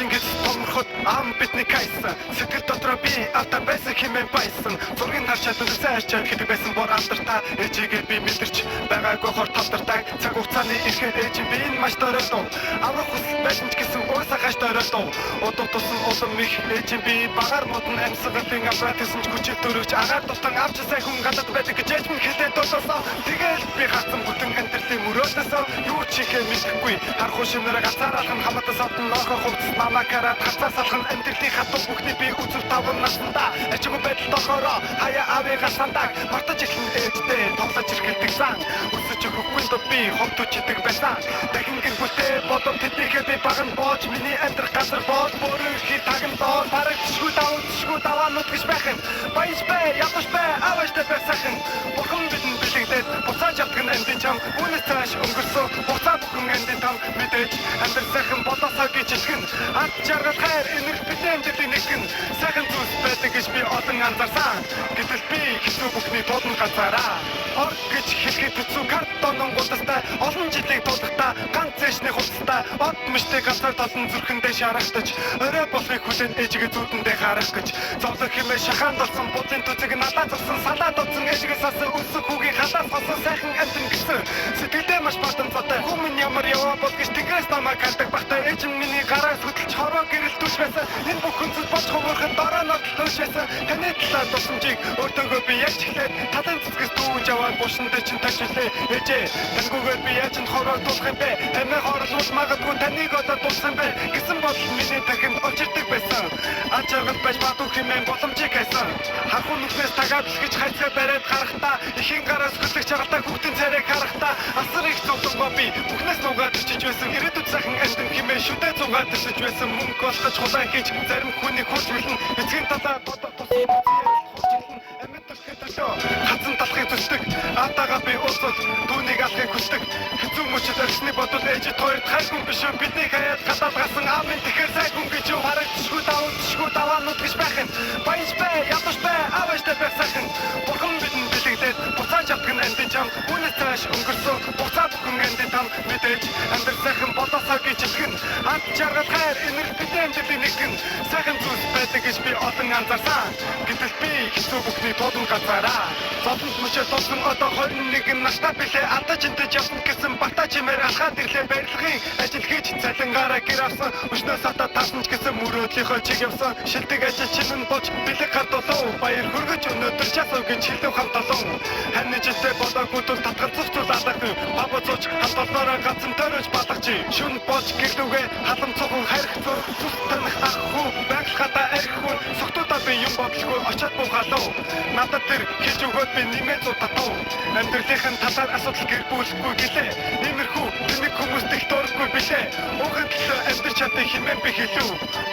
Чингис томроход ам бидний кайсан сэтгэл дотроо би алдар байсан хэмээн баясан зургийн харж чадварсаа арчаад гэдэг байсан бор алдартай ээжигээ би мэдэрч байгаагүй хор талдартай цаг хугацааны ихээр ээж би энэ маш дөрөлдөө аврах хүсэл байсан ч гэсэн уусаа гаш дөрөлдөө удаа тусан улам их ээж би багаар модон амьсгалын аппаратсан ч хүчээр төрөвч агаар тутан авч сайн хүн гадаад байдаг гэж ээж минь хэлээд дуулсан тэгэл би хатсан бүтэн амьдралын мөрөөдөөсөө юу ч ихээ мэдэхгүй харах шимнэр ганцаараа хамаатан савтан нохо хувцс намакара тацаас алхан амьдралын хатуу бүхний би үзв таван наснда ачиг байдал тохороо хаяа авига сандаг мартаж ихэн ээжтэй тоглож иргэлдэг сан өсөж өгөхгүй доо би ховтож идэг байсан дахин гэр бүлтэй бодом тэднийхээ би баган боож миний амьдрах газар боож бүрэн хий таган доо тарагчгүй даваа нут гэж байхын баяж бай яташ бай аваштай байсахын бурхан бидэн бэлэгдээд буцааж явдаг амьдын чам үнэс цааш өнгөрсөн буцаа бүхэн амьдын там мэдээж амьдрал сайхан болоосоо гэж хэлхэн ад жаргал хайр энерги бидний амьдын нэгэн сайхан зүйлс байдаг гэж би олон анзаарсан гэтэл би хэцүү бүхний тулан ганцаараа ор гэж хэлэхэд хэцүү картонон гудастай олон жилийн тулахтаа ганц зэшний хувцастай од мөштэй ганцаар толон зүрхэндээ шарахтаж орой болохыг хүлээн ээжигээ зүудэндээ харах гэж зовлох хэмээ шахаан болсон бузын түцэг надад зовсон салаад утсан ээжигээ сасан өсөх хүүгийн халаас болсон сайхан амьтан гэсэн сэтгэлдээ маш бадан зотой хүмүүс ямар яваа бол гэж тэгээс намайг хальдаг багтаа ээж миний гараас хөдөлж хороо гэрэл түш байсан энэ бүхэн зүйл болж хөвөрхөд дараа нь төлөш байсан таны талаар тусамжийг өөртөөгөө би яаж хэлээд талын цэцгээс дүүж аваад бушиндээ чинь ташилээ ээжээ тангуугаар би яаж н хороо дуулах юм бэ амиа хорлуул магадгүй таныг одоо дуулсан бэ гэсэн бодол миний дахинд очирдаг байсан ачааргал байж бадуу хэмээн боломжийг хайсан хархуу нүхнээс тагаад гэж хайцгаа бариад гарахтаа ихийн гараас хөтлөх чагалтай хүүхдийн царайг харахтаа асар их зовлонгоо би бүхнээс нугаад өчөж байсан ирээдүйд сайхан амьтан хэмээн шүдээ зугаад өсөж байсан мөнгө олгож хулаа хийж зарим хүнийг хурж билэн эцгийн талаа бодох тусах амьд төрхөд хатсан талхыг төсдөг атаага би уусал түүнийг алахыг хүсдэг хэцүү мөчөд арсны бодол ээжид хоёрт хайргүй биш бидний хаяад гадаад гасан амын тэгэхээр сайхан гэж юу харагдчихгүй даваа нут гэж байхын баяж бай яташ бай аваштай байсахын бурхан бидэн бэлэгдээд буцааж явдаг амьдын чам үнэс цааш өнгөрсөн буцаа бүхэн амьдын там мэдээж амьдрал сайхан болоосоо гэж хэлхэн ад жаргал хайр энерги бидний амьдын нэгэн сайхан зүйлс байдаг гэж би олон анзаарсан гэтэл би хэцүү бүхний тулан ганцаараа зовлонт мөчөд толсон одоо 21 настай билээ алдаж энтэж явсан гэсэн багтаа чимээр алхаад ирлээ барилгын ажил хийж цалингаараа гэр авсан өчнөөс одоо таасан ч гэсэн мөрөөдлийнхөө чиг явсан шилдэг ажил чинь болж бэлэг хардулуу баяр хөргөж өнөөдөр часав гэж хэлв хамт олон хань жилтэй болоогүй тул татгалзах зүйл алаагүй баба цууч хатолноороо ганцхан төрөж балгаж шүн болж гэрдүүгээ халам цухан харих зур зүс танах ахгүй байглахада архихгүй согтуудаа би юм бодлогүй очиад буухалуу надад тэр хийж өгөөд би нэмээд зутатав амьдралынхын талаар асуудал гэр бүлэхгүй гэлээ нэмэрхүү тэмэг хүмүүст их дургүй билээ уухад л амьдрч чадах хэмээн би хэлв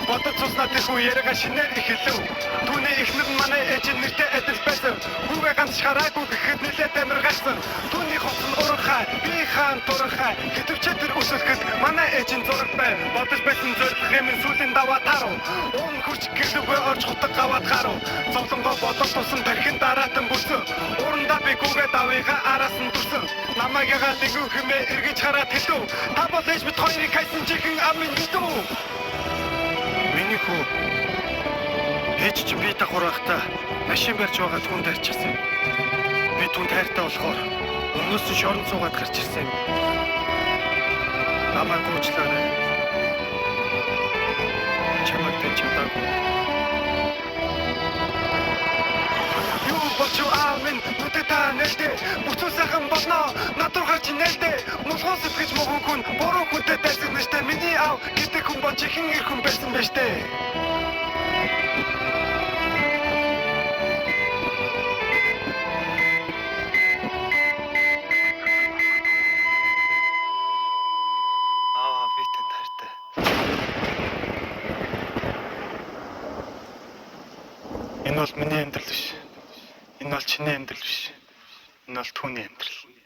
бодож цуснаа тэрхүү яриага шинээр их хэлв түүний эхнэр нь манай ээж нэртэй адил байсан хүүгээ ганц хараагүй гэхэд нэлээд амир гайхсан түүний хувцс нь урахай би хаан турахай гэтвчээ тэр өсөлөхөд манай ээж нь зураг бай бодож байсан зорилго юм сүүлийн даваа таруу уун хурч гэрлүүгээ орж хутаг гаваад гарав зовлонгоо бодож тусан тархин дараатан бүсэн урандаа би гүгээ давыгаа араас нь дүрсэн намайг ягаад нэгэн хэмээ эргэж хараад хэлв та бол ээж бид хоёрыг хайсан чихэн амын мэдв миний хүү ээж чи би давхурахта машин барьж байгаа түн тарьж ирсэн би түн тайртай болохоор өмнөөс нь шорон цуугаад гарч ирсэн намайг гоочлаарай чамайг тэнцээдаггүй Бочу амин нүдэта нэлдэ бүцүү сайхан болно надад гарч нэлдэ мулгуун сэтгэж мөгөн буруу хүнтэй байсан нь штэ миний аав гэдэг хүн бол чихэн ир хүн байсан байж штэ битэн тартай энэ бол миний амьдрал биш Энэ бол чиний амьдрал биш. Энэ бол түүний амьдрал.